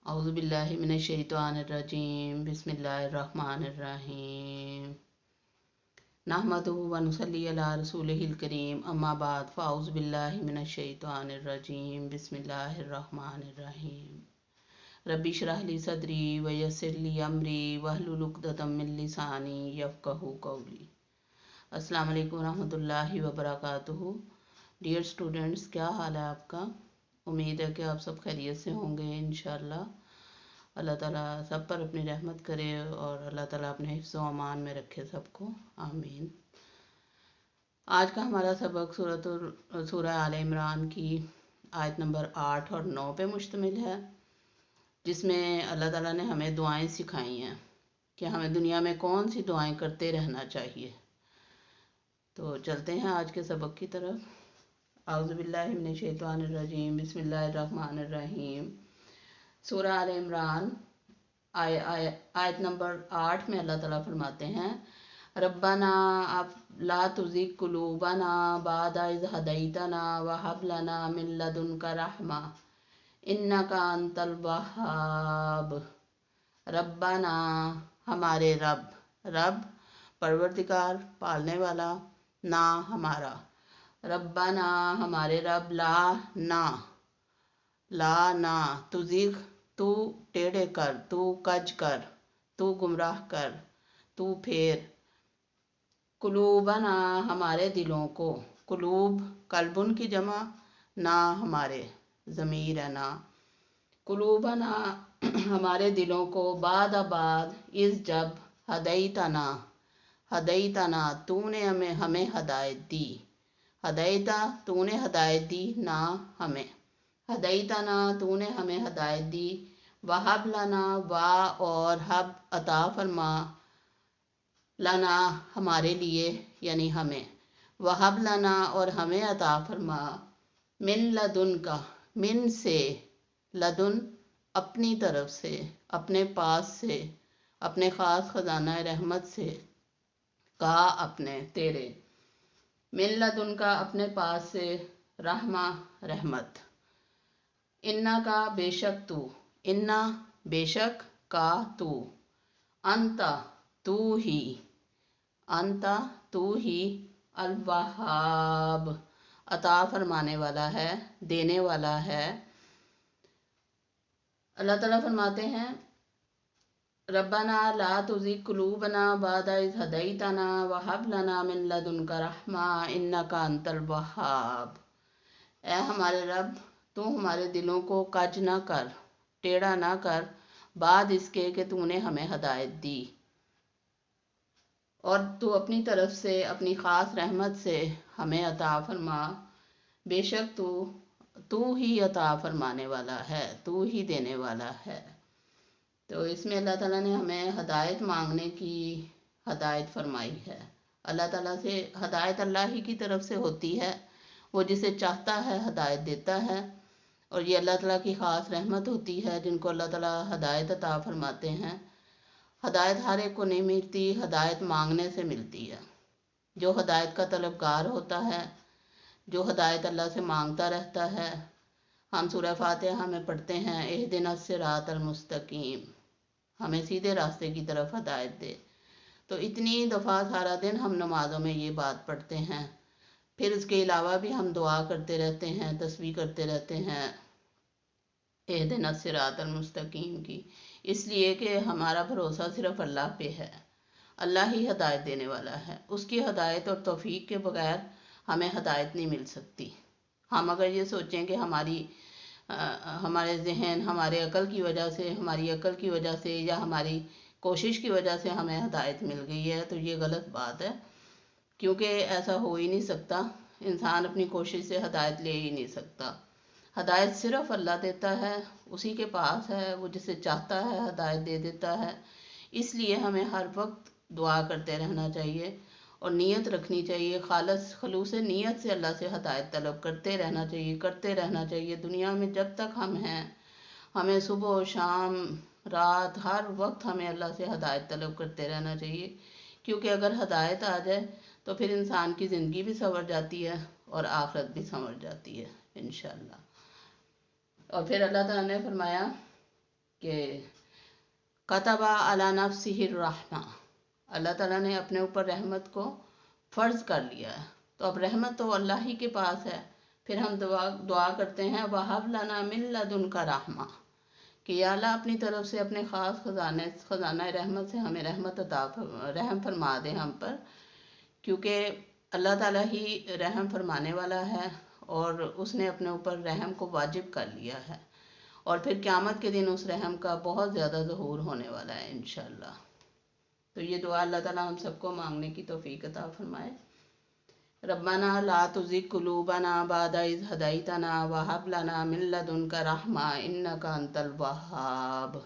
औज़ु बिल्लाहि मिनश शैतानिर रजीम बिस्मिल्लाहिर रहमानिर रहीम नहमदुहु व नुसल्ली अला रसूलिहिल करीम अम्मा बाद फ़अऊज़ु बिल्लाहि मिनश शैतानिर रजीम बिस्मिल्लाहिर रहमानिर रहीम रब्बि इश्रह ली सदरी व यस्सिर ली अमरी वहलुल उक़दतम मिन लिसानी यफ़क़हू क़ौली। अस्सलामु अलैकुम रहमतुल्लाहि व बरकातुहू। डियर स्टूडेंट्स, क्या हाल है आपका? उम्मीद है कि आप सब खैरियत से होंगे इंशाअल्लाह। अल्लाह ताला सब पर अपनी रहमत करे और अल्लाह ताला अपने हिफ्ज़ व अमान में रखे सबको, आमीन। आज का हमारा सबक सूरह आले इमरान की आयत नंबर 8 और 9 पे मुश्तमिल है, जिसमें अल्लाह ताला ने हमें दुआएं सिखाई हैं कि हमें दुनिया में कौन सी दुआएं करते रहना चाहिए। तो चलते हैं आज के सबक की तरफ। औज़ु बिल्लाहि मिनश शैतानिर रजीम बिस्मिल्लाहिर रहमानिर रहीम। सूरह आल इमरान आयत नंबर 8 में अल्लाह ताला फरमाते हैं, रब्बना अब ला तुज़िग़ क़ुलूबना बअद इज़ हदैतना व हब लना मिन लदुनका रहमा इन्नका अंतल वह्हाब। रब्बना हमारे रब, रब परवरदिगार पालने वाला, ना हमारा, रब्बना हमारे रब, ला ना तुज़िग़ तू टेढ़े कर, तू कज कर, तू गुमराह कर, तू फेर, कुलूबना हमारे दिलों को, कुलूब कल्बुन की जमा, ना हमारे ज़मीर है ना, कुलूबना हमारे दिलों को, बाद इज़ जब, हदैतना तूने हमें हदायत दी, हदैता तूने हदायत दी, ना हमें, हदैतना तूने हमें हदायत दी, वहब लना वा और हब अता फरमा, लना हमारे लिए यानी हमें, वहब लना और हमें अता फरमा, मिन लदुन का, मिन से, लदुन अपनी तरफ से, अपने पास से, अपने ख़ास ख़जाना रहमत से, का अपने तेरे, मिन लदुन का अपने पास से, रहमा रहमत, इन्ना का बेशक तू, इन्ना बेशक का तू, अंता तू ही, अंता तू ही, अल वहाब अता फरमाने वाला है, देने वाला है। अल्लाह ताला फरमाते हैं, रब्बना ला तुज़िग़ क़ुलूबना बअद इज़ हदैतना व हब लना मिन लदुनका रहमा इन्नका अंतल वह्हाब। ऐ हमारे रब, तू हमारे दिलों को कज ना कर, टेढ़ा ना कर, बाद इसके कि तूने हमें हदायत दी और तू अपनी तरफ से अपनी ख़ास रहमत से हमें अता फरमा। बेशक तू ही अता फरमाने वाला है, तू ही देने वाला है। तो इसमें अल्लाह ताला ने हमें हदायत मांगने की हदायत फरमाई है। अल्लाह ताला से हदायत अल्लाह ही की तरफ से होती है, वो जिसे चाहता है हदायत देता है, और ये अल्लाह ताला की ख़ास रहमत होती है जिनको अल्लाह ताला हदायत अता फरमाते हैं। हदायत हर एक को नहीं मिलती, हदायत मांगने से मिलती है। जो हदायत का तलबगार होता है, जो हदायत अल्लाह से मांगता रहता है, हम सूरह फातिहा में पढ़ते हैं, इहदिनस सिरातल मुस्तकीम, हमें सीधे रास्ते की तरफ हदायत दे। तो इतनी दफ़ा सारा दिन हम नमाज़ों में ये बात पढ़ते हैं, फिर उसके अलावा भी हम दुआ करते रहते हैं, तस्बीह करते रहते हैं इहदिनस सिरातल मुस्तकीम की, इसलिए कि हमारा भरोसा सिर्फ अल्लाह पे है। अल्लाह ही हदायत देने वाला है, उसकी हदायत और तौफीक के बगैर हमें हदायत नहीं मिल सकती। हम अगर ये सोचें कि हमारे जहन, हमारे अकल की वजह से, हमारी अकल की वजह से या हमारी कोशिश की वजह से हमें हदायत मिल गई है, तो ये गलत बात है, क्योंकि ऐसा हो ही नहीं सकता। इंसान अपनी कोशिश से हदायत ले ही नहीं सकता। हदायत सिर्फ अल्लाह देता है, उसी के पास है, वो जिसे चाहता है हदायत दे देता है। इसलिए हमें हर वक्त दुआ करते रहना चाहिए और नीयत रखनी चाहिए, खालस खलूस नीयत से अल्लाह से हदायत तलब करते रहना चाहिए। दुनिया में जब तक हम हैं, हमें सुबह शाम रात हर वक्त हमें अल्लाह से हदायत तलब करते रहना चाहिए, क्योंकि अगर हदायत आ जाए तो फिर इंसान की ज़िंदगी भी संवर जाती है और आखिरत भी संवर जाती है इंशाअल्लाह। और फिर अल्लाह ताला ने फरमाया, کہ कतबा अला नफ्सिहिर रहमा, अल्लाह ताला ने अपने ऊपर रहमत को फ़र्ज़ कर लिया है। तो अब रहमत तो अल्लाह ही के पास है। फिर हम दुआ करते हैं वहब लना मिन लदुनका रहमा, कि या अल्लाह अपनी तरफ से अपने ख़ास ख़जाना रहमत से हमें रहम फरमा दे हम पर, क्योंकि अल्लाह ताला ही रहम फरमाने वाला है और उसने अपने ऊपर रहम को वाजिब कर लिया है। और फिर क़यामत के दिन उस रहम का बहुत ज़्यादा ज़हूर होने वाला है इंशाअल्लाह। तो ये दुआ अल्लाह ताला हम सबको मांगने की तौफ़ीक अता फरमाए। रब्बना ला तुज़िग़ क़ुलूबना बअद इज़ हदैतना वहब लना मिन लदुनका रहमा इन्नका अंतल वहाब।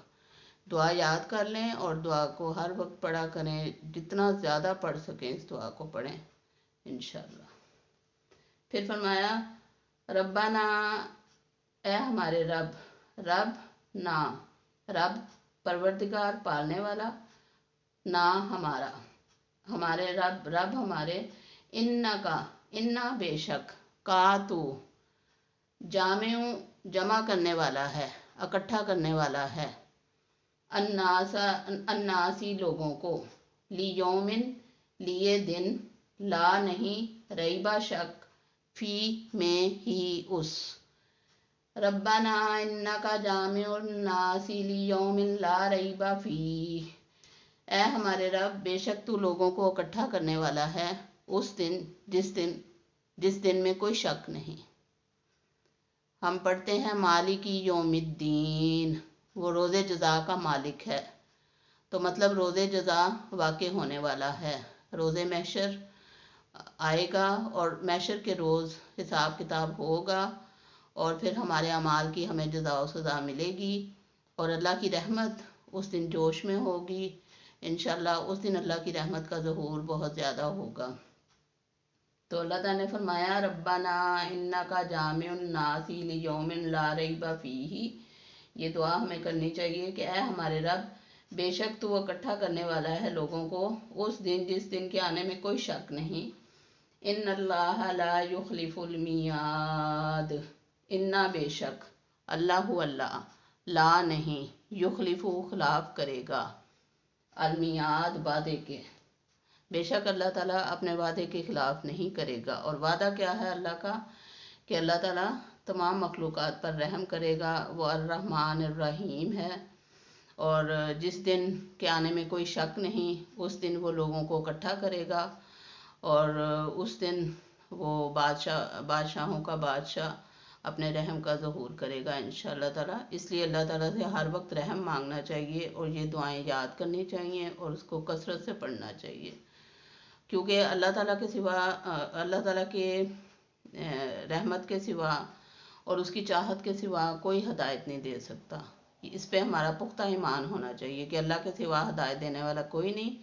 दुआ याद कर लें और दुआ को हर वक्त पढ़ा करें, जितना ज़्यादा पढ़ सकें इस दुआ को पढ़ें इंशाअल्लाह। फिर फरमाया रब्बना, ए हमारे रब, रब ना, रब परवरदिगार पालने वाला, ना हमारा, हमारे रब, रब हमारे, इन्ना का, इन्ना बेशक, का तू, जामिउ जमा करने वाला है, इकट्ठा करने वाला है, अन्नासी लोगों को, लियौमिन लिए दिन, ला नहीं, रईबा शक, फी में ही उस, रब्बना इन्नका जामिउन नासी लियौमिन ला रईबा फी, ए हमारे रब बेशक तू लोगों को इकट्ठा करने वाला है उस दिन जिस दिन में कोई शक नहीं। हम पढ़ते हैं मालिकी यौमिद्दीन, वो रोज़े जज़ा का मालिक है। तो मतलब रोज़े जज़ा वाक़े होने वाला है, रोज़े महशर आएगा और महशर के रोज़ हिसाब किताब होगा और फिर हमारे अमाल की हमें जज़ा व सज़ा मिलेगी और अल्लाह की रहमत उस दिन जोश में होगी इंशाअल्लाह। उस दिन अल्लाह की रहमत का ज़हूर बहुत ज़्यादा होगा। तो अल्लाह ताला ने फरमाया रब्बना इन्नका जामिउन नासी लियौमिन ला रईबा फीही, ये दुआ हमें करनी चाहिए कि ए हमारे रब बेशक तू इकट्ठा करने वाला है लोगों को उस दिन जिस दिन के आने में कोई शक नहीं। इन्नल्लाह ला युखलिफुल मियाद, इन्ना बेशक, अल्लाहु अल्लाह, ला नहीं, युखलिफु खिलाफ करेगा, अलमियाद वादे के, बेशक अल्लाह ताला अपने वादे के ख़िलाफ़ नहीं करेगा। और वादा क्या है अल्लाह का कि अल्लाह ताला तमाम मखलूक़ात पर रहम करेगा, वो अर्रहमान अर्रहीम है। और जिस दिन के आने में कोई शक नहीं उस दिन वो लोगों को इकट्ठा करेगा और उस दिन वो बादशाहों का बादशाह अपने रहम का ज़हूर करेगा इंशाअल्लाह ताला। इसलिए अल्लाह ताला से हर वक्त रहम मांगना चाहिए और ये दुआएं याद करनी चाहिए और उसको कसरत से पढ़ना चाहिए, क्योंकि अल्लाह ताला के सिवा, अल्लाह ताला के रहमत के सिवा और उसकी चाहत के सिवा कोई हदायत नहीं दे सकता। इस पे हमारा पुख्ता ईमान होना चाहिए कि अल्लाह के सिवा हदायत देने वाला कोई नहीं।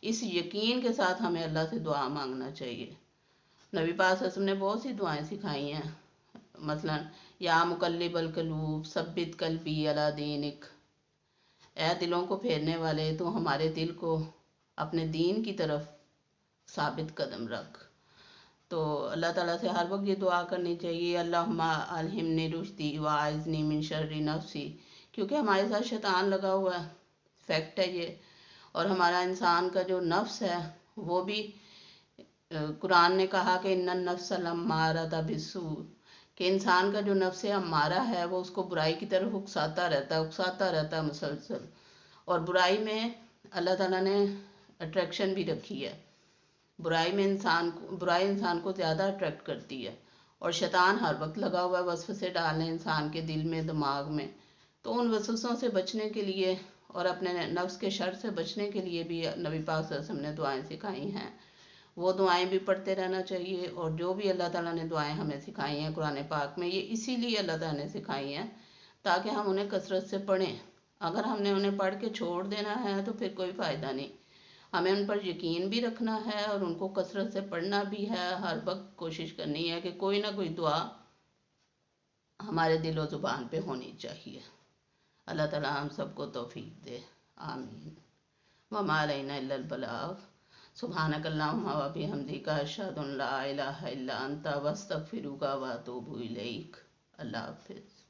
इस यकीन के साथ हमें अल्लाह से दुआ मांगना चाहिए। नबी पाक सल्लल्लाहु अलैहि वसल्लम ने बहुत सी दुआएं सिखाई हैं, मसलन या मुकल्लिबल कलूब सब्बित कल्बी अला दीनिक, ए दिलों को फेरने वाले तो हमारे दिल को अपने दीन की तरफ साबित कदम रख। तो अल्लाह ताला से हर वक्त ये दुआ करनी चाहिए अल्लाहुम्मा अलहिमनी रुश्दी व आइज़नी मिन शर्रि नफ्सी, क्योंकि हमारे साथ शैतान लगा हुआ है, फैक्ट है ये। और हमारा इंसान का जो नफ्स है वो भी कुरान ने कहा कि इन्नन नफ्स लम्मारा बिस्सू, कि इंसान का जो नफ्स अम्मारा है वो उसको बुराई की तरफ उकसाता रहता है मुसलसल। और बुराई में अल्लाह ताला ने अट्रैक्शन भी रखी है, बुराई इंसान को ज़्यादा अट्रैक्ट करती है और शैतान हर वक्त लगा हुआ है वसवसे डालने इंसान के दिल में, दिमाग में। तो उन वसवसों से बचने के लिए और अपने नफ्स के शर से बचने के लिए भी नबी पाक सल्लल्लाहु अलैहि वसल्लम ने दुआएं सिखाई हैं, वो दुआएं भी पढ़ते रहना चाहिए। और जो भी अल्लाह ताला ने दुआएं हमें सिखाई हैं कुरान पाक में, ये इसीलिए अल्लाह ताला ने सिखाई हैं ताकि हम उन्हें कसरत से पढ़ें। अगर हमने उन्हें पढ़ के छोड़ देना है तो फिर कोई फ़ायदा नहीं। हमें उन पर यकीन भी रखना है और उनको कसरत से पढ़ना भी है। हर वक्त कोशिश करनी है कि कोई ना कोई दुआ हमारे दिलो ज़ुबान पे होनी चाहिए। अल्लाह ताला हम सबको तौफीक दे, आमीन। वमा अलैना इल्लल बलाग। सुब्हानकल्लाहुम्मा व बिहम्दिका अशहदु अन ला इलाहा इल्ला अंता वस्तगफिरुका व अतूबु इलैक। अल्लाह हाफ़िज़।